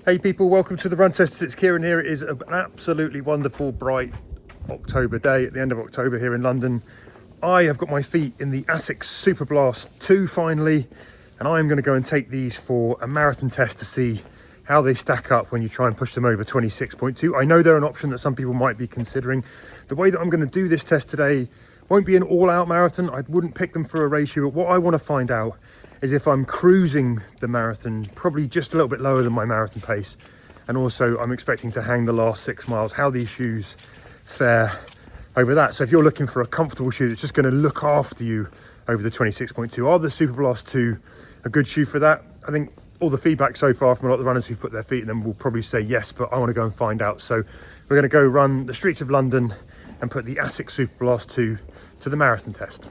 Hey people, welcome to the Run Testers. It's Kieran here. It is an absolutely wonderful, bright October day at the end of October here in London. I have got my feet in the ASICS Superblast 2 finally, and I am going to go and take these for a marathon test to see how they stack up when you try and push them over 26.2. I know they're an option that some people might be considering. The way that I'm going to do this test today won't be an all-out marathon. I wouldn't pick them for a ratio, but what I want to find out is if I'm cruising the marathon, probably just a little bit lower than my marathon pace. And also I'm expecting to hang the last 6 miles, how these shoes fare over that. So if you're looking for a comfortable shoe that's just going to look after you over the 26.2, are the Superblast 2 a good shoe for that? I think all the feedback so far from a lot of the runners who've put their feet in them will probably say yes, but I want to go and find out. So we're going to go run the streets of London and put the ASICS Superblast 2 to the marathon test.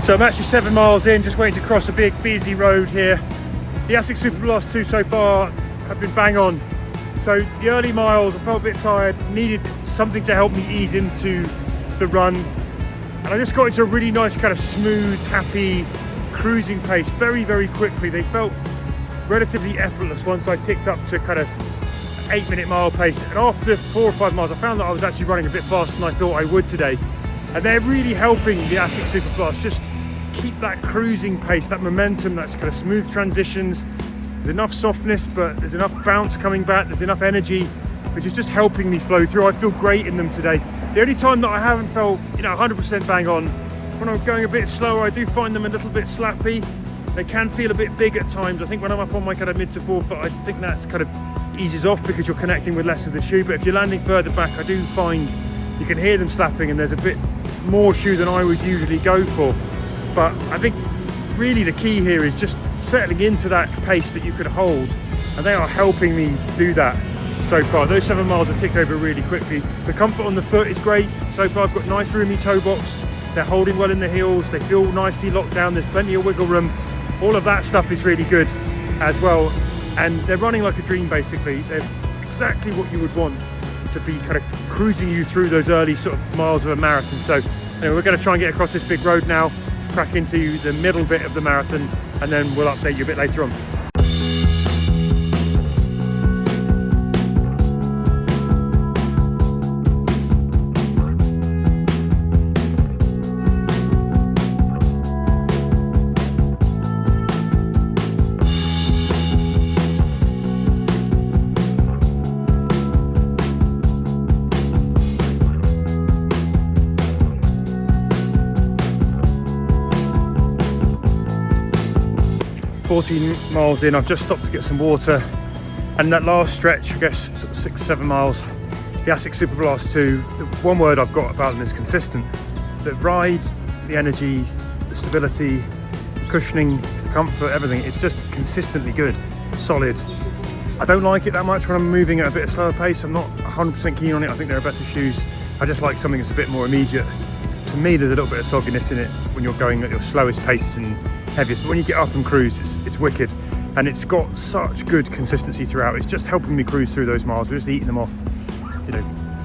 So I'm actually 7 miles in, just waiting to cross a big busy road here. The ASICS Superblast 2 so far have been bang on. So the early miles, I felt a bit tired, needed something to help me ease into the run. And I just got into a really nice kind of smooth, happy cruising pace very, very quickly. They felt relatively effortless once I ticked up to kind of 8-minute mile pace. And after 4 or 5 miles, I found that I was actually running a bit faster than I thought I would today. And they're really helping the ASICS Superblast just keep that cruising pace, that momentum, that's kind of smooth transitions. There's enough softness, but there's enough bounce coming back, there's enough energy, which is just helping me flow through. I feel great in them today. The only time that I haven't felt, 100% bang on, when I'm going a bit slower, I do find them a little bit slappy. They can feel a bit big at times. I think when I'm up on my kind of mid to 4 foot, I think that's kind of eases off because you're connecting with less of the shoe. But if you're landing further back, I do find you can hear them slapping and there's a bit more shoe than I would usually go for. But I think really the key here is just settling into that pace that you could hold, and they are helping me do that so far. Those 7 miles have ticked over really quickly. The comfort on the foot is great. So far I've got nice roomy toe box. They're holding well in the heels. They feel nicely locked down. There's plenty of wiggle room. All of that stuff is really good as well. And they're running like a dream basically. They're exactly what you would want to be kind of cruising you through those early sort of miles of a marathon. So anyway, we're going to try and get across this big road now, crack into the middle bit of the marathon, and then we'll update you a bit later on. 14 miles in, I've just stopped to get some water, and that last stretch, I guess 6-7 miles, the ASICS Superblast 2, the one word I've got about them is consistent. The ride, the energy, the stability, the cushioning, the comfort, everything, it's just consistently good, solid. I don't like it that much when I'm moving at a bit of slower pace. I'm not 100% keen on it. I think there are better shoes. I just like something that's a bit more immediate. To me, there's a little bit of sogginess in it when you're going at your slowest paces and heaviest, but when you get up and cruise, it's wicked, and it's got such good consistency throughout. It's just helping me cruise through those miles. We're just eating them off,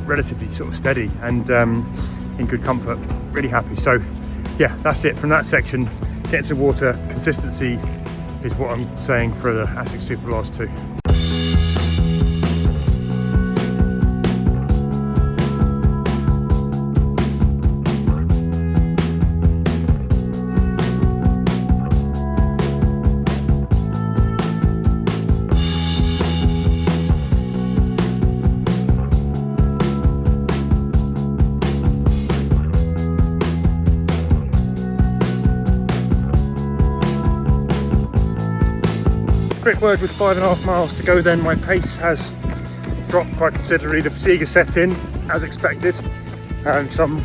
relatively sort of steady and in good comfort. Really happy. So yeah, that's it from that section. Getting to water, consistency is what I'm saying for the ASICS Superblast 2. Quick word with 5.5 miles to go then. My pace has dropped quite considerably. The fatigue has set in as expected. So I'm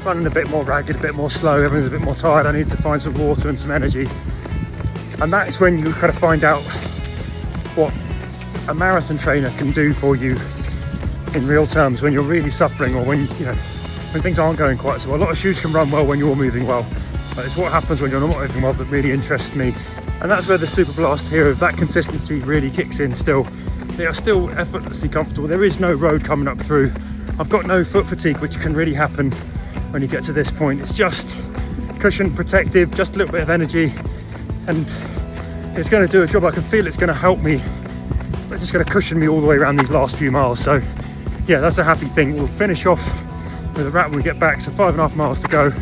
running a bit more ragged, a bit more slow, everyone's a bit more tired. I need to find some water and some energy. And that is when you kind of find out what a marathon trainer can do for you in real terms when you're really suffering, or when when things aren't going quite so well. A lot of shoes can run well when you're moving well, but it's what happens when you're not moving well that really interests me. And that's where the Superblast here, that consistency really kicks in still. They are still effortlessly comfortable. There is no road coming up through. I've got no foot fatigue, which can really happen when you get to this point. It's just cushion protective, just a little bit of energy, and it's going to do a job. I can feel it's going to help me. It's just going to cushion me all the way around these last few miles. So yeah, that's a happy thing. We'll finish off with a wrap when we get back. So 5.5 miles to go.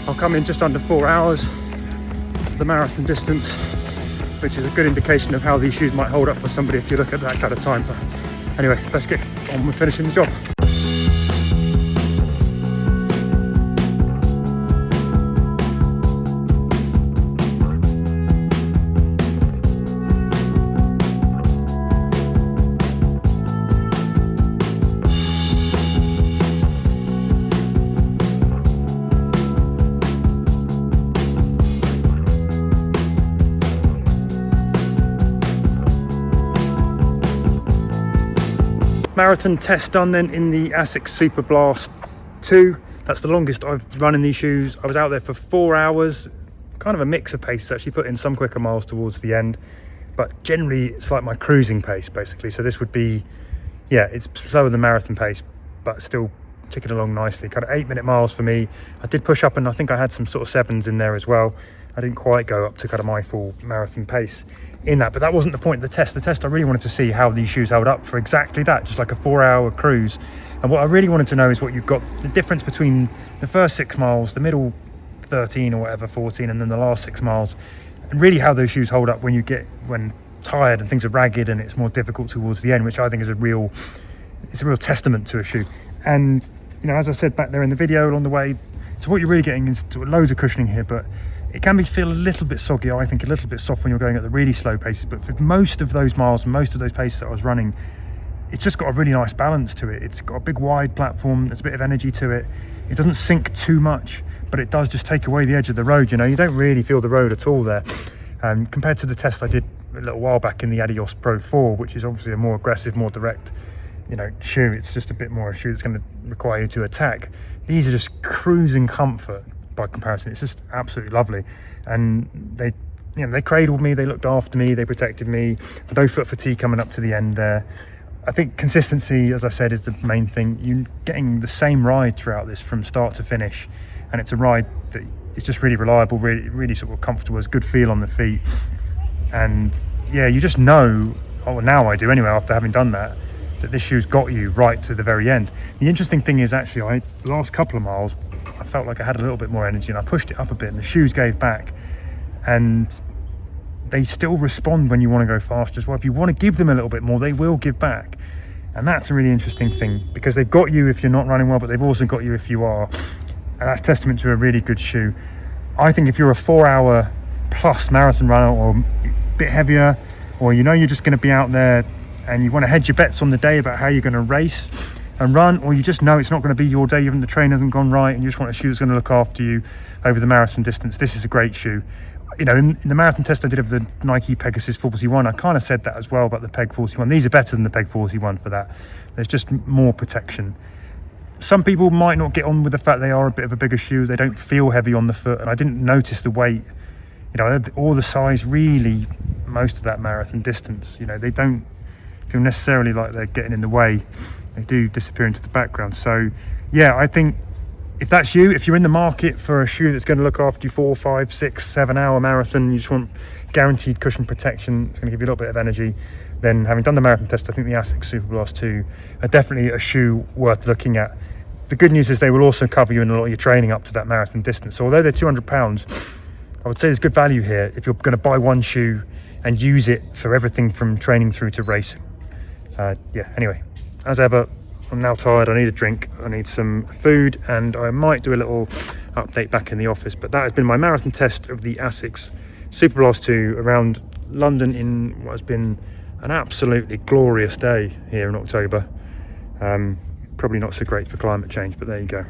I'll come in just under 4 hours for the marathon distance, which is a good indication of how these shoes might hold up for somebody if you look at that kind of time. But anyway, let's get on with finishing the job. Marathon test done then in the ASICS Superblast 2. That's the longest I've run in these shoes. I was out there for 4 hours, kind of a mix of paces, actually put in some quicker miles towards the end, but generally it's like my cruising pace basically. So this would be, yeah, it's slower than marathon pace, but still ticking along nicely. Kind of 8-minute miles for me. I did push up, and I think I had some sort of 7s in there as well. I didn't quite go up to kind of my full marathon pace in that, but that wasn't the point of the test. The test, I really wanted to see how these shoes held up for exactly that, just like a 4-hour cruise. And what I really wanted to know is what you've got, the difference between the first 6 miles, the middle 13 or whatever, 14, and then the last 6 miles, and really how those shoes hold up when tired and things are ragged and it's more difficult towards the end, which I think is a real testament to a shoe. And as I said back there in the video along the way, so what you're really getting is loads of cushioning here, but it can feel a little bit soggy, I think, a little bit soft when you're going at the really slow paces. But for most of those miles and most of those paces that I was running, it's just got a really nice balance to it. It's got a big wide platform, there's a bit of energy to it. It doesn't sink too much, but it does just take away the edge of the road. You don't really feel the road at all there. Compared to the test I did a little while back in the Adios Pro 4, which is obviously a more aggressive, more direct shoe. It's just a bit more a shoe that's going to require you to attack. These are just cruising comfort by comparison. It's just absolutely lovely, and they cradled me, they looked after me, they protected me. No foot fatigue coming up to the end there. I think consistency, as I said, is the main thing. You're getting the same ride throughout this from start to finish, and it's a ride that is just really reliable, really sort of comfortable. There's good feel on the feet, and yeah, you just know, now I do anyway, after having done that this shoe's got you right to the very end. The interesting thing is, actually, the last couple of miles I felt like I had a little bit more energy, and I pushed it up a bit and the shoes gave back, and they still respond when you want to go faster as well. If you want to give them a little bit more, they will give back, and that's a really interesting thing, because they've got you if you're not running well, but they've also got you if you are, and that's testament to a really good shoe. I think if you're a 4-hour plus marathon runner, or a bit heavier, or you're just going to be out there and you want to hedge your bets on the day about how you're going to race and run, or you just know it's not going to be your day, even the train hasn't gone right, and you just want a shoe that's going to look after you over the marathon distance, this is a great shoe. In the marathon test I did of the Nike Pegasus 41, I kind of said that as well about the Peg 41. These are better than the Peg 41 for that. There's just more protection. Some people might not get on with the fact they are a bit of a bigger shoe. They don't feel heavy on the foot, and I didn't notice the weight, or the size really most of that marathon distance. They don't feel necessarily like they're getting in the way. They do disappear into the background. So yeah, I think if that's you, if you're in the market for a shoe that's going to look after you 4, 5, 6, 7 hour marathon, you just want guaranteed cushion protection, it's going to give you a little bit of energy, then having done the marathon test, I think the ASICS Superblast 2 are definitely a shoe worth looking at. The good news is they will also cover you in a lot of your training up to that marathon distance. So although they're £200, I would say there's good value here if you're going to buy one shoe and use it for everything from training through to racing. Anyway, as ever, I'm now tired, I need a drink, I need some food, and I might do a little update back in the office. But that has been my marathon test of the ASICS Superblast 2 around London in what has been an absolutely glorious day here in October. Probably not so great for climate change, but there you go.